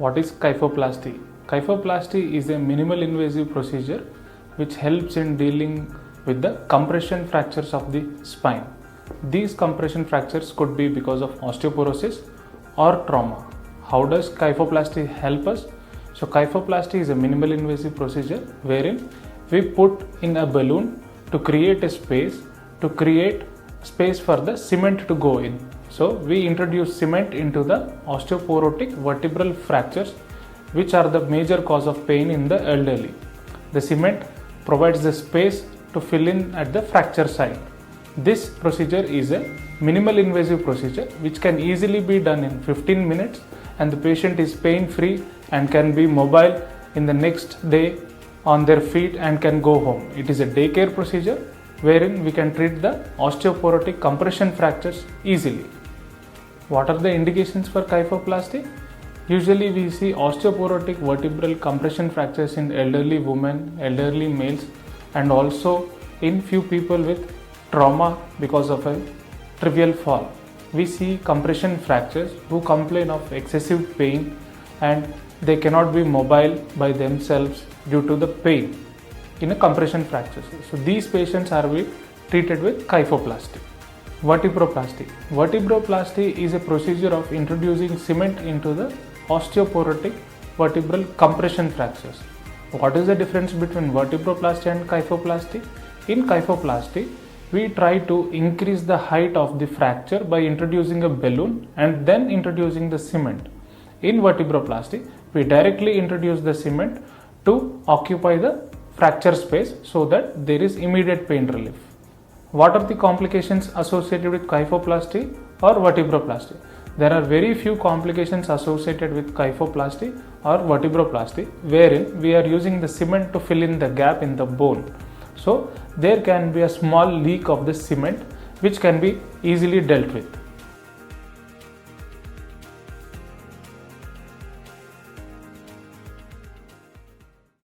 What is kyphoplasty? Kyphoplasty is a minimal invasive procedure which helps in dealing with the compression fractures of the spine. These compression fractures could be because of osteoporosis or trauma. How does kyphoplasty help us? So kyphoplasty is a minimal invasive procedure wherein we put in a balloon to create a space for the cement to go in. So we introduce cement into the osteoporotic vertebral fractures, which are the major cause of pain in the elderly. The cement provides the space to fill in at the fracture site. This procedure is a minimal invasive procedure which can easily be done in 15 minutes, and the patient is pain free and can be mobile in the next day on their feet and can go home. It is a daycare procedure wherein we can treat the osteoporotic compression fractures easily. What are the indications for kyphoplasty? Usually we see osteoporotic vertebral compression fractures in elderly women, elderly males, and also in few people with trauma because of a trivial fall. We see compression fractures who complain of excessive pain and they cannot be mobile by themselves due to the pain in a compression fracture. So these patients are treated with kyphoplasty. Vertebroplasty. Vertebroplasty is a procedure of introducing cement into the osteoporotic vertebral compression fractures. What is the difference between vertebroplasty and kyphoplasty? In kyphoplasty, we try to increase the height of the fracture by introducing a balloon and then introducing the cement. In vertebroplasty, we directly introduce the cement to occupy the fracture space so that there is immediate pain relief. What are the complications associated with kyphoplasty or vertebroplasty? There are very few complications associated with kyphoplasty or vertebroplasty wherein we are using the cement to fill in the gap in the bone. So there can be a small leak of the cement which can be easily dealt with.